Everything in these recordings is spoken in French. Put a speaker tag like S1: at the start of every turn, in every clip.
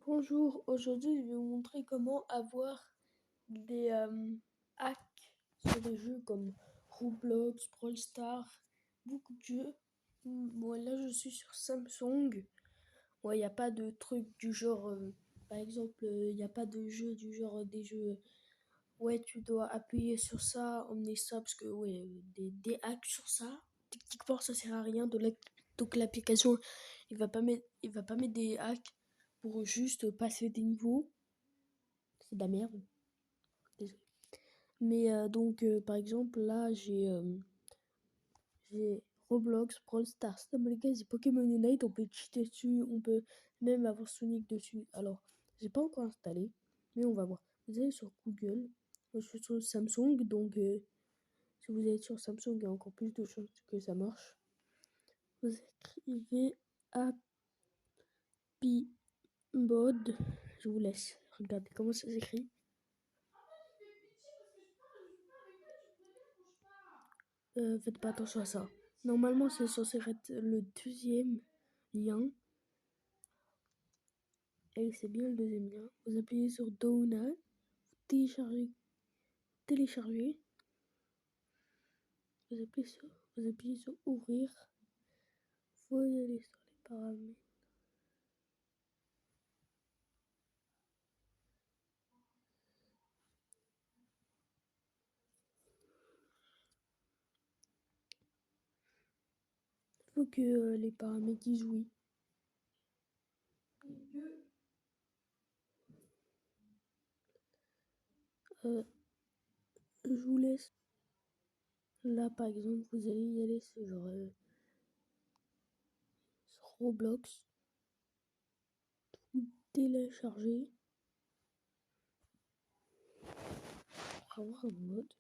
S1: Bonjour, aujourd'hui je vais vous montrer comment avoir des hacks sur des jeux comme Roblox, Brawl Stars, beaucoup de jeux. Bon, là je suis sur Samsung. Ouais, il n'y a pas de truc du genre, par exemple, il n'y a pas de jeu du genre des jeux. Ouais, tu dois appuyer sur ça, emmener ça, parce que ouais, des hacks sur ça, techniquement ça sert à rien. Donc l'application, il va pas mettre des hacks pour juste passer des niveaux. C'est de la merde. Désolé. Mais par exemple, là, j'ai Roblox, Brawl Stars, Stumble Guys et Pokémon Unite. On peut cheater dessus, on peut même avoir Sonic dessus. Alors, j'ai pas encore installé, mais on va voir. Vous allez sur Google. Moi, je suis sur Samsung, donc si vous êtes sur Samsung, il y a encore plus de chances que ça marche. Vous écrivez Happy Mode. Je vous laisse regarder comment ça s'écrit. Faites pas attention à ça. Normalement, c'est censé être le deuxième lien. Et c'est bien le deuxième lien. Vous appuyez sur Download, télécharger. Vous appuyez sur Ouvrir. Vous allez sur les paramètres. Il faut que les paramètres disent oui. Je vous laisse. Là, par exemple, vous allez y aller sur Roblox. Vous téléchargez. Pour avoir un mode.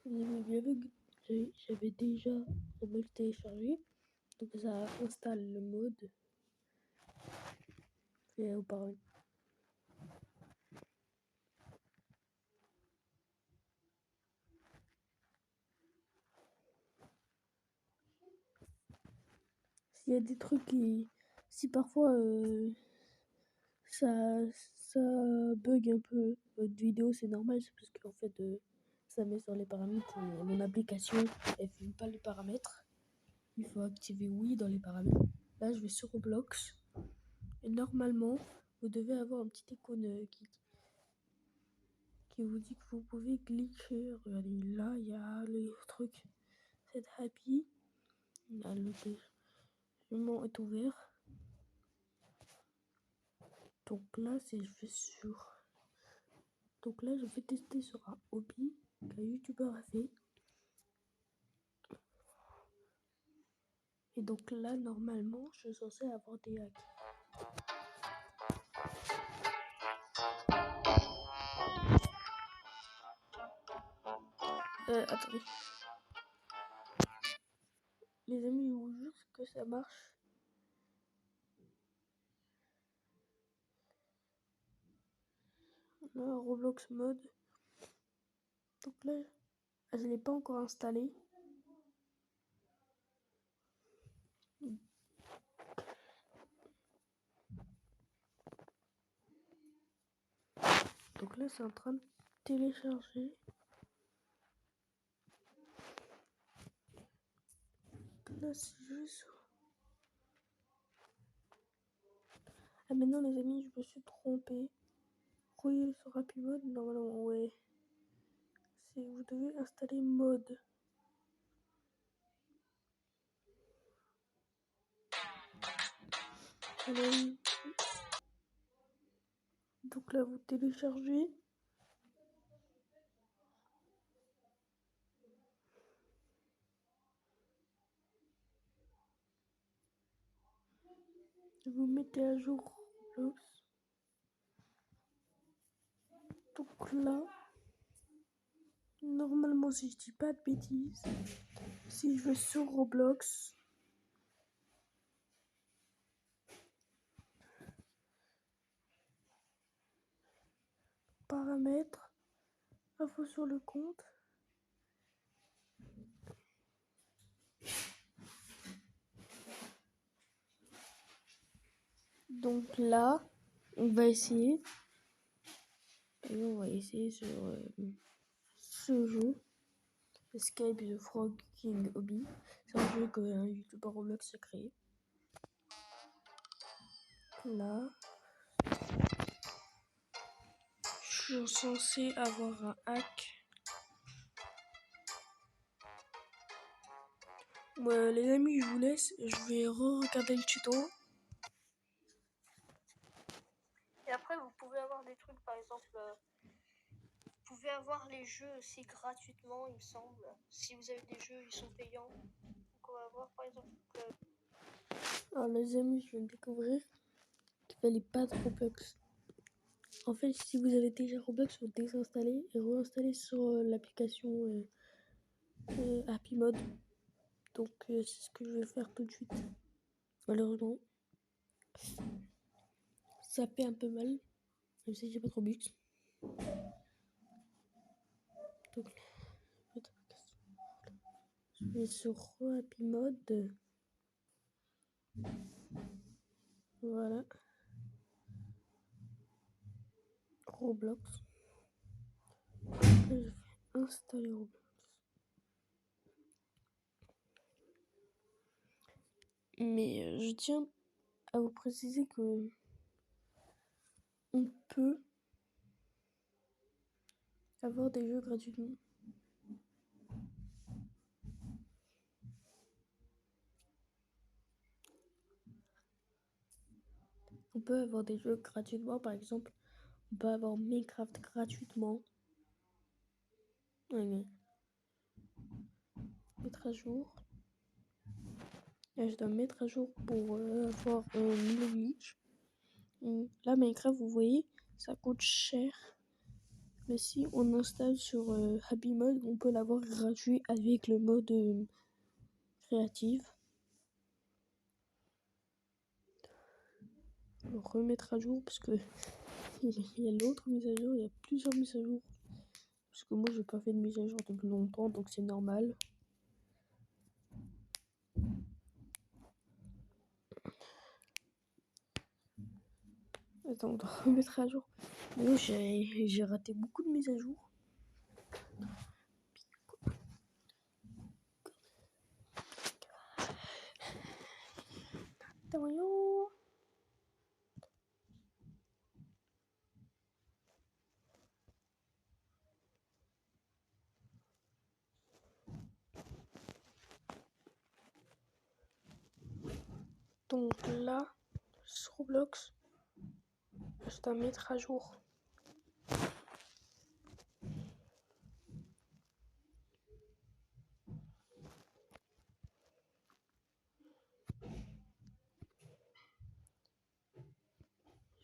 S1: Vous avez bien vu que j'avais déjà le mode téléchargé. Donc ça installe le mode. Et auparavant. S'il y a des trucs qui. Si parfois ça, ça bug un peu votre vidéo, c'est normal, c'est parce qu'en fait ça met sur les paramètres et mon application elle fait pas les paramètres. Il faut activer oui dans les paramètres. Là je vais sur Roblox et normalement vous devez avoir un petit icône qui vous dit que vous pouvez glitcher. Regardez là il y a le truc c'est happy. Là, le téléchargement est ouvert. Donc là je vais sur. Donc là, je vais tester sur un hobby qu'un youtubeur a fait. Et donc là, normalement, je suis censé avoir des hacks. Attendez. Les amis, je vous jure que ça marche. Là, Roblox mode. Donc là, je ne l'ai pas encore installé. Donc là, c'est en train de télécharger. Là, c'est juste. Ah, mais non, les amis, je me suis trompé. Croyez sur Happy Mode, normalement, ouais. Vous devez installer mode. Allez. Donc là, vous téléchargez. Vous mettez à jour Roblox. Donc là, normalement, si je dis pas de bêtises, si je vais sur Roblox, paramètres, info sur le compte, Donc là, on va essayer. Et on va essayer sur ce jeu. Escape the Frog King Hobby. C'est un jeu qu'un youtubeur Roblox a créé. Là, je suis censé avoir un hack. Ouais, les amis, je vous laisse. Je vais re-regarder le tuto. Et après, vous pouvez avoir des trucs, par exemple, vous pouvez avoir les jeux aussi gratuitement, il me semble. Si vous avez des jeux, ils sont payants. Donc on va voir, par exemple. Alors les amis, je viens de découvrir qu'il fallait pas de Roblox. En fait, si vous avez déjà Roblox, vous désinstallez et réinstallez sur l'application Happy Mode. Donc c'est ce que je vais faire tout de suite. Malheureusement, ça fait un peu mal, même si j'ai pas trop but. Donc, je vais sur Happy Mode. Voilà. Roblox. Je vais installer Roblox. Mais je tiens à vous préciser que on peut avoir des jeux gratuitement. On peut avoir des jeux gratuitement, par exemple, on peut avoir Minecraft gratuitement. Ouais, mettre à jour. Là, je dois mettre à jour pour avoir un nouveau glitch. Là, Minecraft, vous voyez, ça coûte cher. Mais si on installe sur Happy Mode, on peut l'avoir gratuit avec le mode créatif. On va remettre à jour parce que il y a l'autre mise à jour, il y a plusieurs mises à jour. Parce que moi, j'ai pas fait de mise à jour depuis longtemps, donc c'est normal. Attends, on doit remettre à jour. Moi, j'ai raté beaucoup de mises à jour. Donc là, sur Roblox, je dois mettre à jour.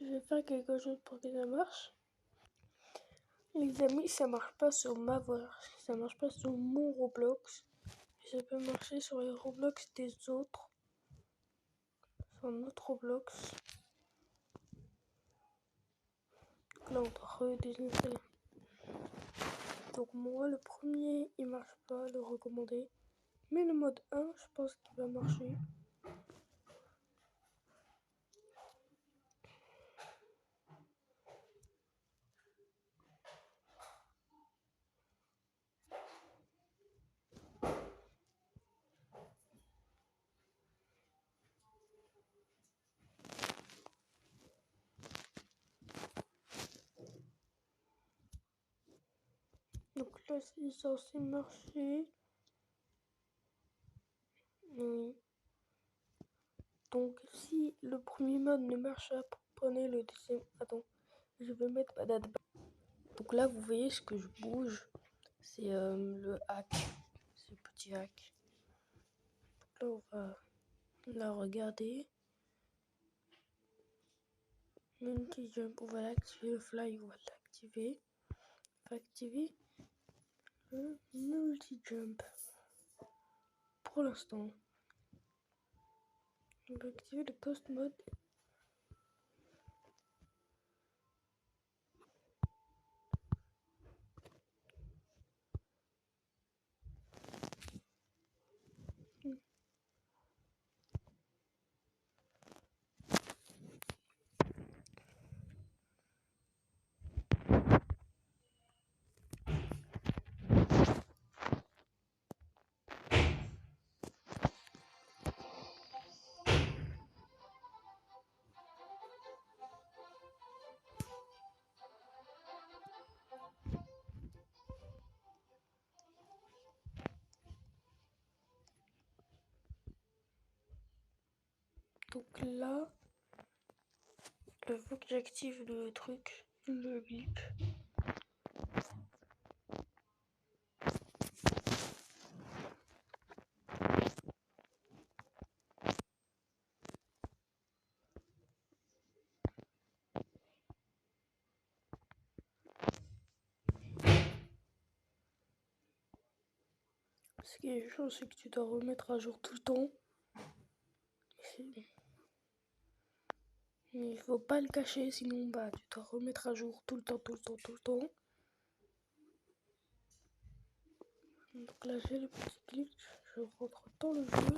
S1: Je vais faire quelque chose pour que ça marche. Les amis, ça marche pas sur ma voix, ça marche pas sur mon Roblox. Ça peut marcher sur les Roblox des autres. Sur notre Roblox. Donc là, on doit redésinstaller. Donc moi, le premier, il marche pas, le recommandé. Mais le mode 1, je pense qu'il va marcher. Donc là, c'est censé marcher. Oui. Donc si le premier mode ne marche pas, prenez le deuxième. Attends, je vais mettre patate. Donc là, vous voyez ce que je bouge. C'est le hack. C'est le petit hack. Donc là, on va la regarder. Multi-jump, on va l'activer. Le fly, on va l'activer. On va activer le multi-jump. Pour l'instant. On va activer le ghost mode. Donc là, il faut que j'active le truc, le glitch. Ce qui est chaud, c'est que tu dois remettre à jour tout le temps. Mais il faut pas le cacher, sinon bah tu dois remettre à jour tout le temps. Donc là j'ai le petit glitch, je rentre dans le jeu.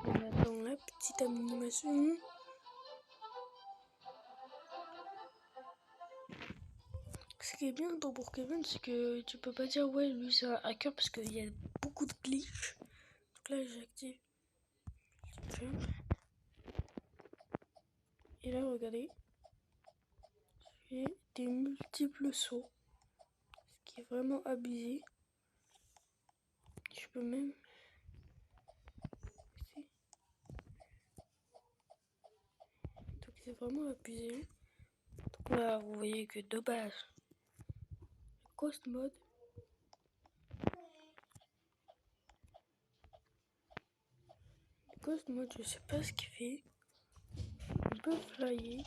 S1: On attend la petite animation. Ce qui est bien dans Brookhaven, c'est que tu peux pas dire ouais lui c'est un hacker parce qu'il y a beaucoup de glitch. Donc là j'active. Et là regardez, j'ai des multiples sauts, ce qui est vraiment abusé. Je peux même... Donc c'est vraiment abusé. Donc là vous voyez que de base, Ghost Mode. Ghost Mode, je sais pas ce qu'il fait. On peut flyer.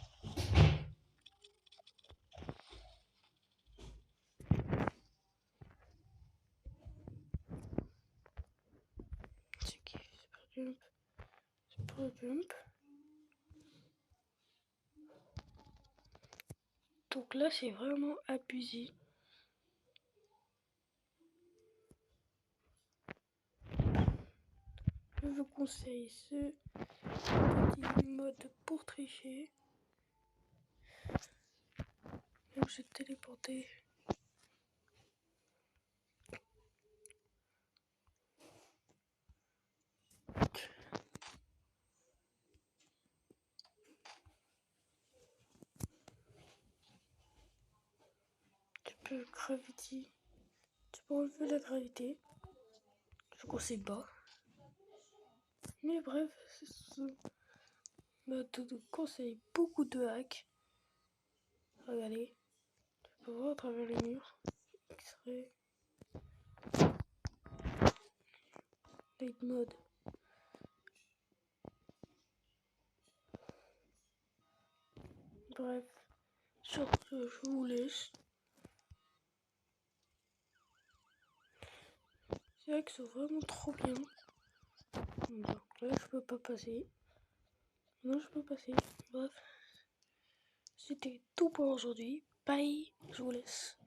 S1: C'est qui? Super Jump. Donc là c'est vraiment abusé. Je vous conseille ce petit mode pour tricher. Même se téléporter. Tu peux gravity. Tu peux enlever la gravité. Je conseille pas. Mais bref, c'est ce mode de conseil beaucoup de hacks. Regardez. Tu peux voir à travers les murs. X-ray. Light mode. Bref. Sur ce, je vous laisse. C'est vrai que c'est vraiment trop bien. Donc là, je peux pas passer. Non, je peux passer. Bref. C'était tout pour aujourd'hui. Bye. Je vous laisse.